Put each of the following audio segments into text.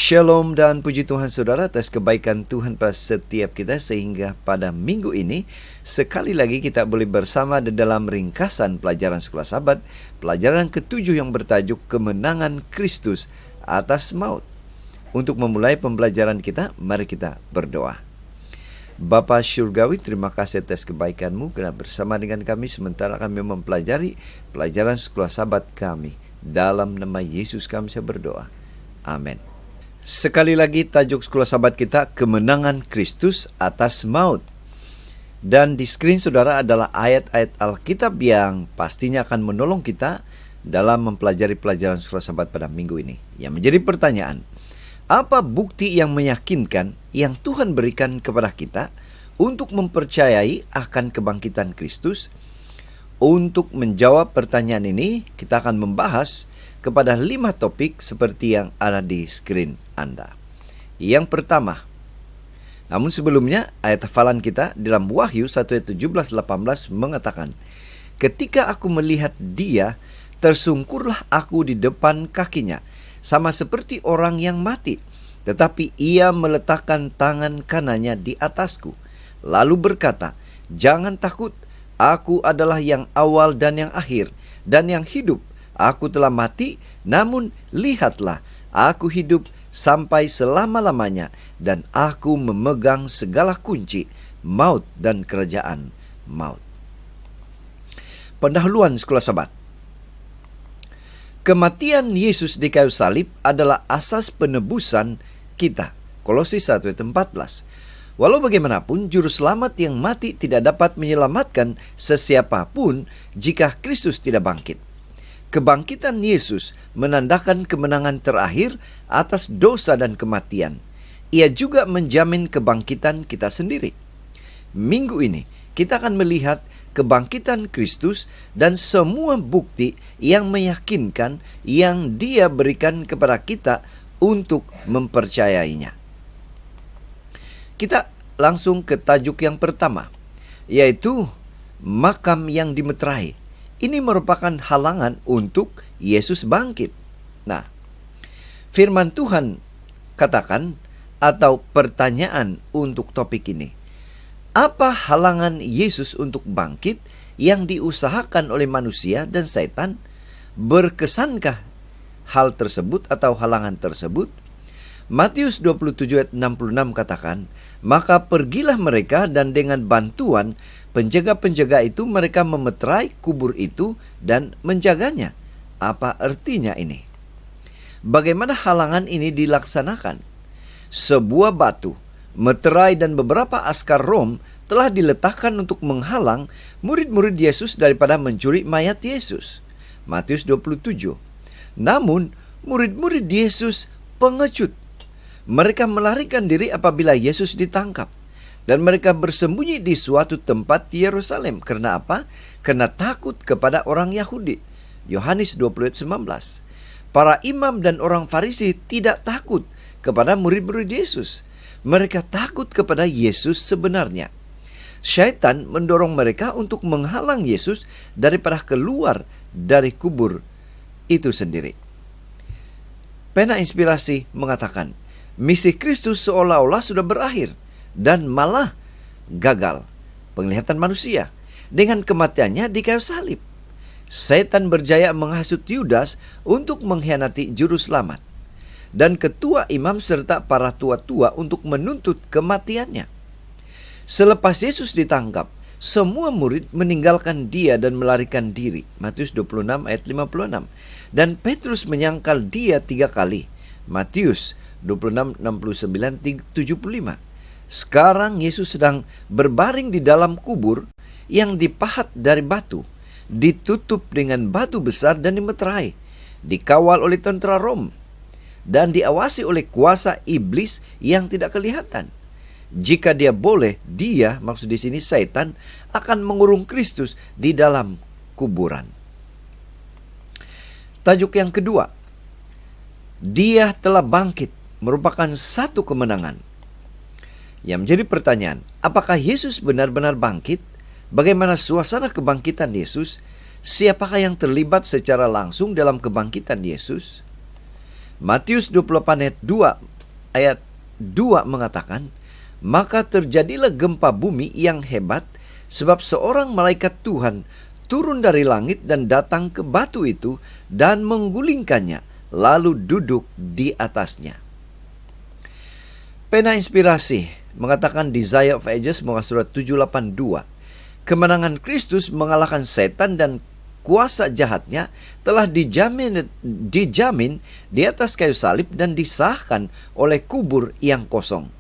Shalom dan puji Tuhan saudara atas kebaikan Tuhan pada setiap kita, sehingga pada minggu ini sekali lagi kita boleh bersama di dalam ringkasan pelajaran Sekolah Sabat, pelajaran ke-7 yang bertajuk Kemenangan Kristus atas Maut. Untuk memulai pembelajaran kita, mari kita berdoa. Bapa Syurgawi, terima kasih atas kebaikan-Mu karena bersama dengan kami sementara kami mempelajari pelajaran Sekolah Sabat kami. Dalam nama Yesus kami saya berdoa. Amin. Sekali lagi tajuk Sekolah Sabat kita, Kemenangan Kristus atas Maut. Dan di skrin saudara adalah ayat-ayat Alkitab yang pastinya akan menolong kita dalam mempelajari pelajaran Sekolah Sabat pada minggu ini. Yang menjadi pertanyaan, apa bukti yang meyakinkan yang Tuhan berikan kepada kita untuk mempercayai akan kebangkitan Kristus? Untuk menjawab pertanyaan ini, kita akan membahas kepada 5 topik seperti yang ada di skrin Anda. Yang pertama, namun sebelumnya ayat hafalan kita dalam Wahyu 1 ayat 17-18 mengatakan, ketika aku melihat Dia, tersungkurlah aku di depan kakinya, sama seperti orang yang mati. Tetapi Ia meletakkan tangan kanannya di atasku, lalu berkata, jangan takut, aku adalah yang awal dan yang akhir, dan yang hidup. Aku telah mati, namun lihatlah, aku hidup sampai selama-lamanya, dan aku memegang segala kunci maut dan kerajaan maut. Pendahuluan Sekolah Sabat. Kematian Yesus di kayu salib adalah asas penebusan kita. Kolose 1 ayat 14. Walau bagaimanapun, juru selamat yang mati tidak dapat menyelamatkan sesiapapun jika Kristus tidak bangkit. Kebangkitan Yesus menandakan kemenangan terakhir atas dosa dan kematian. Ia juga menjamin kebangkitan kita sendiri. Minggu ini kita akan melihat kebangkitan Kristus dan semua bukti yang meyakinkan yang Dia berikan kepada kita untuk mempercayainya. Kita langsung ke tajuk yang pertama, yaitu makam yang dimeterai. Ini merupakan halangan untuk Yesus bangkit. Nah, firman Tuhan katakan atau pertanyaan untuk topik ini, apa halangan Yesus untuk bangkit yang diusahakan oleh manusia dan setan? Berkesankah hal tersebut atau halangan tersebut? Matius 27 ayat 66 katakan, maka pergilah mereka dan dengan bantuan penjaga-penjaga itu mereka memeterai kubur itu dan menjaganya. Apa artinya ini? Bagaimana halangan ini dilaksanakan? Sebuah batu, meterai dan beberapa askar Rom telah diletakkan untuk menghalang murid-murid Yesus daripada mencuri mayat Yesus. Matius 27. Namun, murid-murid Yesus pengecut. Mereka melarikan diri apabila Yesus ditangkap. Dan mereka bersembunyi di suatu tempat di Yerusalem. Karena apa? Karena takut kepada orang Yahudi. Yohanes 20 ayat 19. Para imam dan orang Farisi tidak takut kepada murid-murid Yesus. Mereka takut kepada Yesus sebenarnya. Syaitan mendorong mereka untuk menghalang Yesus daripada keluar dari kubur itu sendiri. Pena Inspirasi mengatakan, misi Kristus seolah-olah sudah berakhir dan malah gagal. Penglihatan manusia dengan kematiannya di kayu salib. Setan berjaya menghasut Yudas untuk mengkhianati juru selamat, dan ketua imam serta para tua-tua untuk menuntut kematiannya. Selepas Yesus ditangkap, semua murid meninggalkan Dia dan melarikan diri. Matius 26 ayat 56. Dan Petrus menyangkal Dia 3 kali. Matius 26, 69, 75. Sekarang Yesus sedang berbaring di dalam kubur yang dipahat dari batu, ditutup dengan batu besar dan dimeterai, dikawal oleh tentara Rom, dan diawasi oleh kuasa iblis yang tidak kelihatan. Jika dia boleh, dia, maksud di sini setan, akan mengurung Kristus di dalam kuburan. Tajuk yang kedua, Dia telah bangkit, merupakan satu kemenangan. Yang menjadi pertanyaan, apakah Yesus benar-benar bangkit? Bagaimana suasana kebangkitan Yesus? Siapakah yang terlibat secara langsung dalam kebangkitan Yesus? Matius 28 ayat 2 ayat 2 mengatakan, maka terjadilah gempa bumi yang hebat, sebab seorang malaikat Tuhan turun dari langit dan datang ke batu itu dan menggulingkannya, lalu duduk di atasnya. Pena Inspirasi mengatakan Desire of Ages muka surat 782, kemenangan Kristus mengalahkan setan dan kuasa jahatnya telah dijamin di atas kayu salib dan disahkan oleh kubur yang kosong.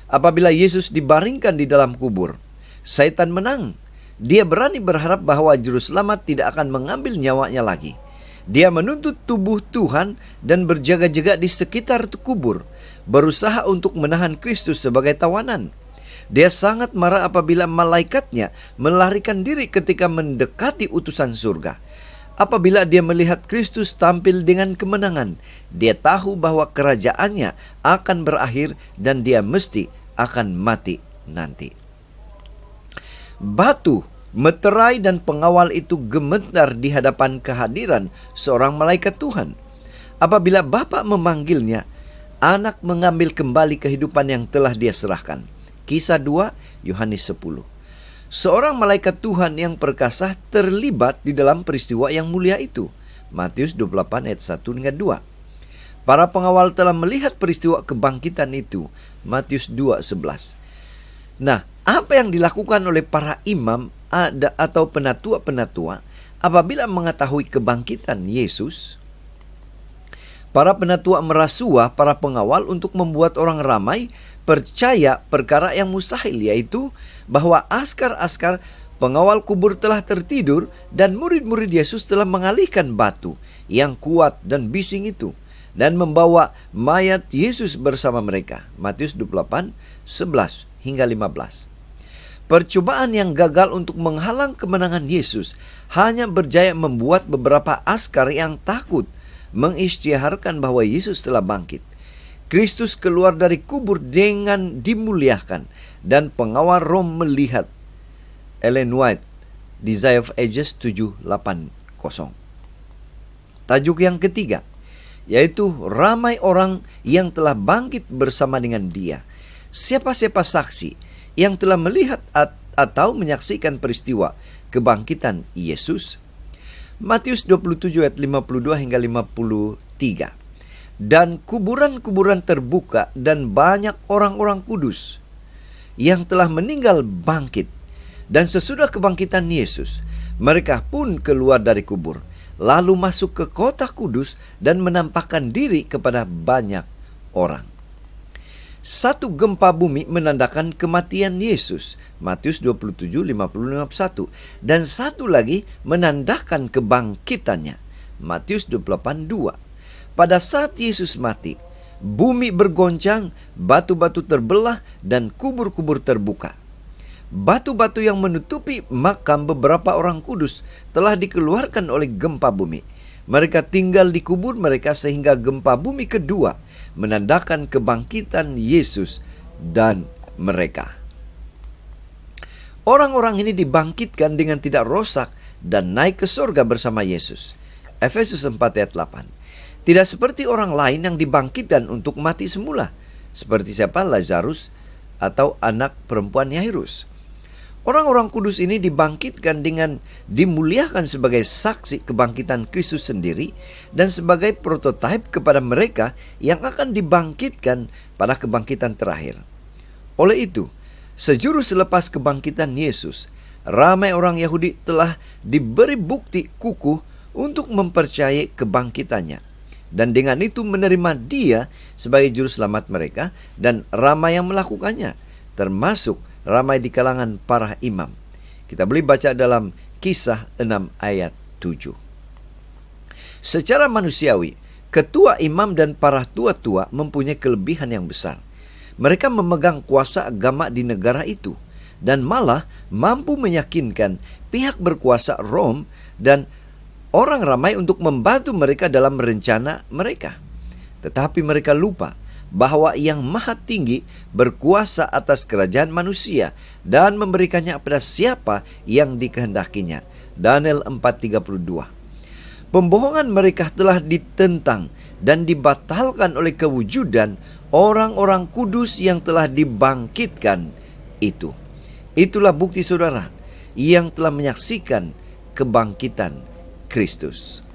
Apabila Yesus dibaringkan di dalam kubur, setan menang. Dia berani berharap bahwa juru selamat tidak akan mengambil nyawanya lagi. Dia menuntut tubuh Tuhan dan berjaga-jaga di sekitar kubur, berusaha untuk menahan Kristus sebagai tawanan. Dia sangat marah apabila malaikatnya melarikan diri ketika mendekati utusan surga. Apabila dia melihat Kristus tampil dengan kemenangan, dia tahu bahwa kerajaannya akan berakhir dan dia mesti akan mati nanti. Batu, meterai dan pengawal itu gemetar di hadapan kehadiran seorang malaikat Tuhan. Apabila Bapa memanggilnya, anak mengambil kembali kehidupan yang telah dia serahkan. Kisah 2, Yohanes 10. Seorang malaikat Tuhan yang perkasa terlibat di dalam peristiwa yang mulia itu. Matius 28 ayat 1-2. Para pengawal telah melihat peristiwa kebangkitan itu. Matius 2:11. Nah, apa yang dilakukan oleh para imam atau penatua-penatua apabila mengetahui kebangkitan Yesus? Para penatua merasuah para pengawal untuk membuat orang ramai percaya perkara yang mustahil, yaitu bahwa askar-askar pengawal kubur telah tertidur dan murid-murid Yesus telah mengalihkan batu yang kuat dan bising itu dan membawa mayat Yesus bersama mereka. Matius 28:11-15. Percobaan yang gagal untuk menghalang kemenangan Yesus hanya berjaya membuat beberapa askar yang takut mengisytiharkan bahwa Yesus telah bangkit. Kristus keluar dari kubur dengan dimuliakan dan pengawal Rom melihat. Ellen White, Desire of Ages 780. Tajuk yang ketiga, yaitu ramai orang yang telah bangkit bersama dengan dia. Siapa-siapa saksi yang telah melihat atau menyaksikan peristiwa kebangkitan Yesus? Matius 27 ayat 52-53. Dan kuburan-kuburan terbuka dan banyak orang-orang kudus yang telah meninggal bangkit. Dan sesudah kebangkitan Yesus, mereka pun keluar dari kubur, lalu masuk ke kota kudus dan menampakkan diri kepada banyak orang. Satu gempa bumi menandakan kematian Yesus, Matius 27:50-51, dan satu lagi menandakan kebangkitannya, Matius 28:2. Pada saat Yesus mati, bumi bergoncang, batu-batu terbelah, dan kubur-kubur terbuka. Batu-batu yang menutupi makam beberapa orang kudus telah dikeluarkan oleh gempa bumi. Mereka tinggal di kubur mereka sehingga gempa bumi kedua menandakan kebangkitan Yesus dan mereka. Orang-orang ini dibangkitkan dengan tidak rosak dan naik ke surga bersama Yesus. Efesus 4 ayat 8. Tidak seperti orang lain yang dibangkitkan untuk mati semula, seperti siapa? Lazarus atau anak perempuan Yairus. Orang-orang kudus ini dibangkitkan dengan dimuliakan sebagai saksi kebangkitan Kristus sendiri dan sebagai prototipe kepada mereka yang akan dibangkitkan pada kebangkitan terakhir. Oleh itu, sejuru selepas kebangkitan Yesus, ramai orang Yahudi telah diberi bukti kukuh untuk mempercayai kebangkitannya. Dan dengan itu menerima dia sebagai juru selamat mereka, dan ramai yang melakukannya, termasuk ramai di kalangan para imam. Kita boleh baca dalam Kisah 6 ayat 7. Secara manusiawi, ketua imam dan para tua-tua mempunyai kelebihan yang besar. Mereka memegang kuasa agama di negara itu dan malah mampu meyakinkan pihak berkuasa Rom dan orang ramai untuk membantu mereka dalam rencana mereka. Tetapi mereka lupa bahwa Yang Maha Tinggi berkuasa atas kerajaan manusia dan memberikannya kepada siapa yang dikehendakinya. Daniel 4:32. Pembohongan mereka telah ditentang dan dibatalkan oleh kewujudan orang-orang kudus yang telah dibangkitkan itu. Itulah bukti saudara yang telah menyaksikan kebangkitan Kristus.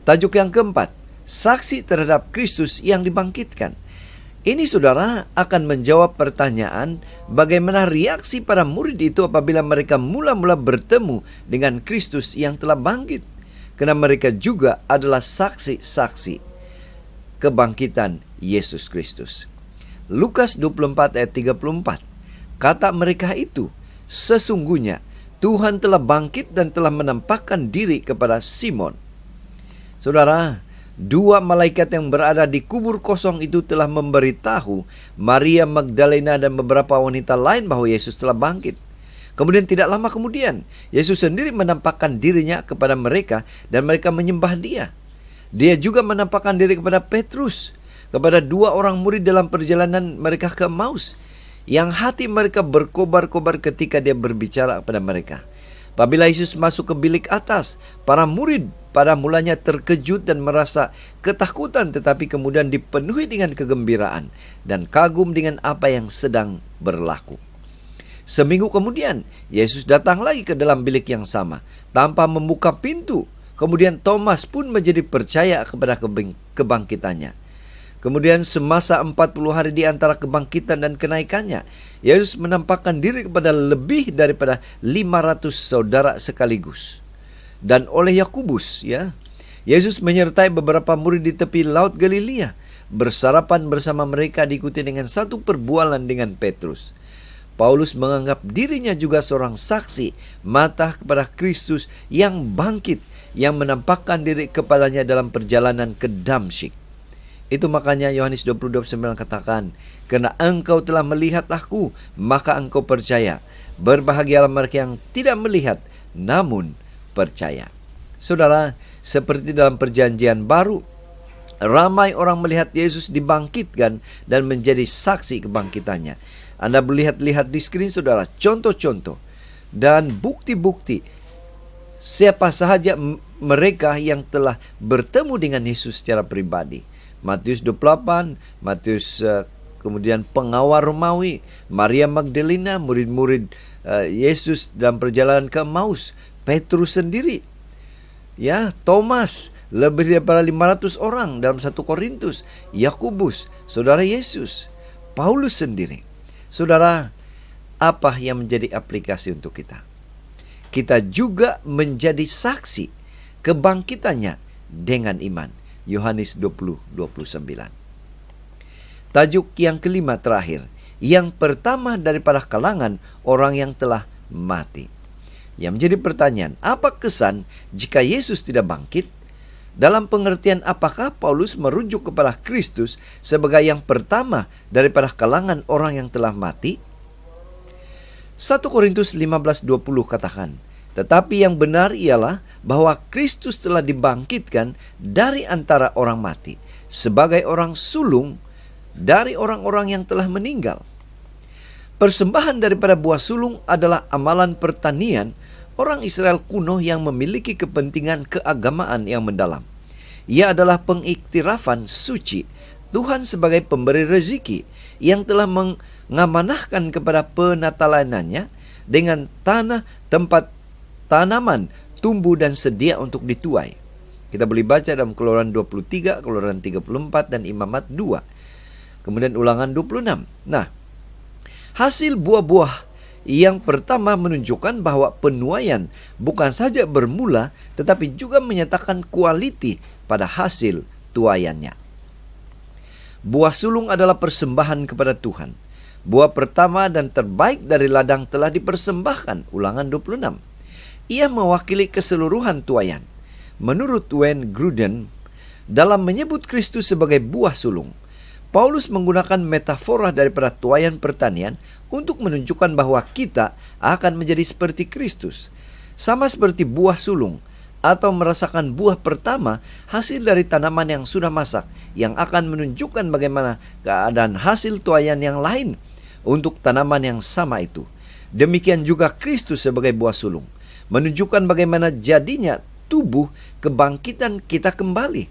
Tajuk yang keempat, saksi terhadap Kristus yang dibangkitkan. Ini saudara akan menjawab pertanyaan bagaimana reaksi para murid itu apabila mereka mula-mula bertemu dengan Kristus yang telah bangkit. Karena mereka juga adalah saksi-saksi kebangkitan Yesus Kristus. Lukas 24 ayat 34. Kata mereka itu, sesungguhnya Tuhan telah bangkit dan telah menampakkan diri kepada Simon. Saudara, dua malaikat yang berada di kubur kosong itu telah memberitahu Maria Magdalena dan beberapa wanita lain bahwa Yesus telah bangkit. Kemudian tidak lama kemudian, Yesus sendiri menampakkan dirinya kepada mereka dan mereka menyembah Dia. Dia juga menampakkan diri kepada Petrus, kepada dua orang murid dalam perjalanan mereka ke Emmaus, yang hati mereka berkobar-kobar ketika Dia berbicara kepada mereka. Apabila Yesus masuk ke bilik atas, para murid pada mulanya terkejut dan merasa ketakutan, tetapi kemudian dipenuhi dengan kegembiraan dan kagum dengan apa yang sedang berlaku. Seminggu kemudian, Yesus datang lagi ke dalam bilik yang sama tanpa membuka pintu. Kemudian Thomas pun menjadi percaya kepada kebangkitannya. Kemudian semasa 40 hari di antara kebangkitan dan kenaikannya, Yesus menampakkan diri kepada lebih daripada 500 saudara sekaligus. Dan oleh Yakobus, Yesus menyertai beberapa murid di tepi laut Galilea, bersarapan bersama mereka diikuti dengan satu perbualan dengan Petrus. Paulus menganggap dirinya juga seorang saksi mata kepada Kristus yang bangkit, yang menampakkan diri kepadanya dalam perjalanan ke Damsyik. Itu makanya Yohanes 20:29 katakan, "Karena engkau telah melihat aku, maka engkau percaya. Berbahagialah mereka yang tidak melihat, namun percaya." Saudara, seperti dalam perjanjian baru, ramai orang melihat Yesus dibangkitkan dan menjadi saksi kebangkitannya. Anda melihat-lihat di skrin saudara, contoh-contoh dan bukti-bukti siapa sahaja mereka yang telah bertemu dengan Yesus secara pribadi. Matius 28, Matius kemudian pengawal Romawi, Maria Magdalena, murid-murid Yesus dalam perjalanan ke Emmaus, Petrus sendiri, Thomas, lebih daripada 500 orang dalam 1 Korintus, Yakobus, saudara Yesus, Paulus sendiri. Saudara, apa yang menjadi aplikasi untuk kita? Kita juga menjadi saksi kebangkitannya dengan iman. Yohanes 20:29. Tajuk yang kelima terakhir, yang pertama daripada kalangan orang yang telah mati. Yang menjadi pertanyaan, apa kesan jika Yesus tidak bangkit? Dalam pengertian apakah Paulus merujuk kepada Kristus sebagai yang pertama daripada kalangan orang yang telah mati? 1 Korintus 15:20 katakan, tetapi yang benar ialah bahwa Kristus telah dibangkitkan dari antara orang mati sebagai orang sulung dari orang-orang yang telah meninggal. Persembahan daripada buah sulung adalah amalan pertanian orang Israel kuno yang memiliki kepentingan keagamaan yang mendalam. Ia adalah pengiktirafan suci Tuhan sebagai pemberi rezeki yang telah mengamanahkan kepada penatalanannya dengan tanah tempat tanaman tumbuh dan sedia untuk dituai. Kita boleh baca dalam Keluaran 23, Keluaran 34, dan Imamat 2. Kemudian Ulangan 26. Nah, hasil buah-buah yang pertama menunjukkan bahwa penuaian bukan saja bermula, tetapi juga menyatakan kualiti pada hasil tuaiannya. Buah sulung adalah persembahan kepada Tuhan. Buah pertama dan terbaik dari ladang telah dipersembahkan. Ulangan 26. Ia mewakili keseluruhan tuaian. Menurut Wayne Grudem, dalam menyebut Kristus sebagai buah sulung, Paulus menggunakan metafora daripada tuaian pertanian untuk menunjukkan bahwa kita akan menjadi seperti Kristus. Sama seperti buah sulung atau merasakan buah pertama hasil dari tanaman yang sudah masak, yang akan menunjukkan bagaimana keadaan hasil tuaian yang lain untuk tanaman yang sama itu. Demikian juga Kristus sebagai buah sulung, menunjukkan bagaimana jadinya tubuh kebangkitan kita kembali.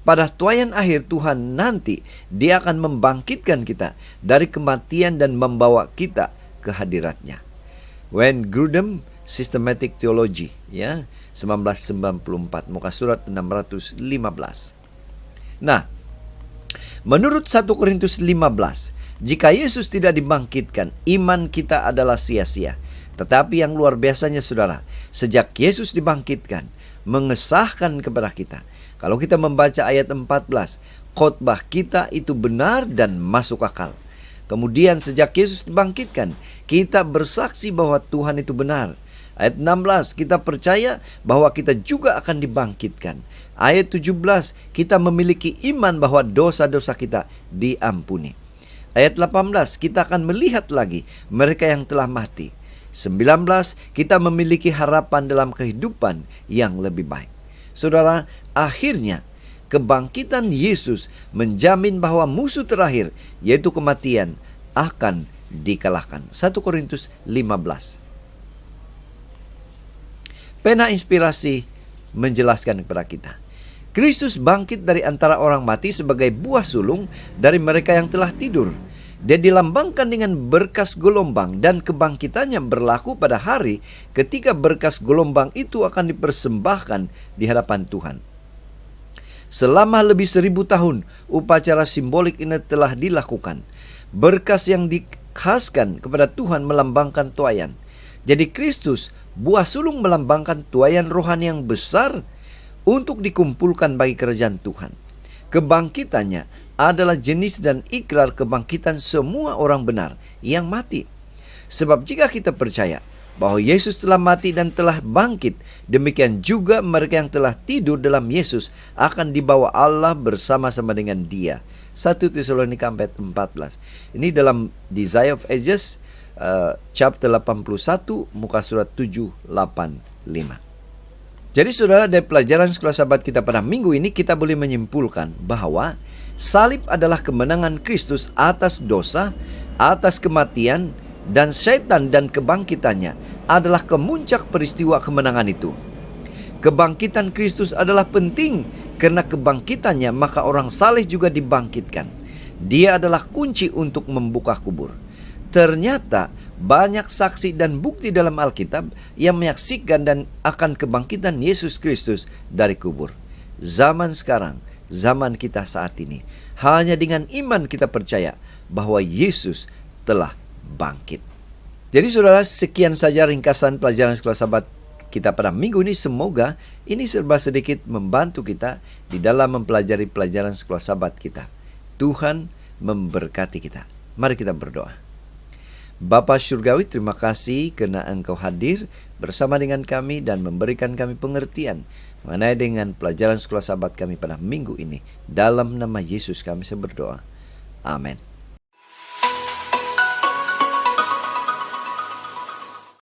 pada tuaian akhir Tuhan nanti, Dia akan membangkitkan kita dari kematian dan membawa kita ke hadirat-Nya. Wayne Grudem, Systematic Theology, 1994, muka surat 615. Nah, menurut 1 Korintus 15, jika Yesus tidak dibangkitkan, iman kita adalah sia-sia. Tetapi yang luar biasanya, saudara, sejak Yesus dibangkitkan, mengesahkan kepada kita, kalau kita membaca ayat 14, khotbah kita itu benar dan masuk akal. Kemudian sejak Yesus dibangkitkan, kita bersaksi bahwa Tuhan itu benar. Ayat 16, kita percaya bahwa kita juga akan dibangkitkan. Ayat 17, kita memiliki iman bahwa dosa-dosa kita diampuni. Ayat 18, kita akan melihat lagi mereka yang telah mati. 19, kita memiliki harapan dalam kehidupan yang lebih baik. Saudara, akhirnya kebangkitan Yesus menjamin bahwa musuh terakhir, yaitu kematian, akan dikalahkan. 1 Korintus 15. Pena inspirasi menjelaskan kepada kita, Kristus bangkit dari antara orang mati sebagai buah sulung dari mereka yang telah tidur. Dia dilambangkan dengan berkas gelombang, dan kebangkitannya berlaku pada hari ketika berkas gelombang itu akan dipersembahkan di hadapan Tuhan. Selama lebih 1000 tahun, upacara simbolik ini telah dilakukan. Berkas yang dikhaskan kepada Tuhan melambangkan tuaian. Jadi Kristus, buah sulung, melambangkan tuaian rohani yang besar untuk dikumpulkan bagi kerajaan Tuhan. Kebangkitannya adalah jenis dan ikrar kebangkitan semua orang benar yang mati. Sebab jika kita percaya bahwa Yesus telah mati dan telah bangkit, demikian juga mereka yang telah tidur dalam Yesus akan dibawa Allah bersama-sama dengan Dia. 1 Tesalonika 4:14. Ini dalam Desire of Ages, chapter 81, muka surat 785. Jadi saudara, dari pelajaran Sekolah Sahabat kita pada minggu ini, kita boleh menyimpulkan bahwa salib adalah kemenangan Kristus atas dosa, atas kematian, dan setan, dan kebangkitannya adalah kemuncak peristiwa kemenangan itu. Kebangkitan Kristus adalah penting, karena kebangkitannya maka orang saleh juga dibangkitkan. Dia adalah kunci untuk membuka kubur. Ternyata banyak saksi dan bukti dalam Alkitab yang menyaksikan dan akan kebangkitan Yesus Kristus dari kubur. Zaman sekarang, zaman kita saat ini, hanya dengan iman kita percaya bahwa Yesus telah bangkit. Jadi saudara, sekian saja ringkasan pelajaran Sekolah Sahabat kita pada minggu ini. Semoga ini serba sedikit membantu kita di dalam mempelajari pelajaran Sekolah Sahabat kita. Tuhan memberkati kita. Mari kita berdoa. Bapa Surgawi, terima kasih karena Engkau hadir bersama dengan kami dan memberikan kami pengertian mengenai dengan pelajaran Sekolah Sahabat kami pada minggu ini. Dalam nama Yesus kami berdoa. Amin.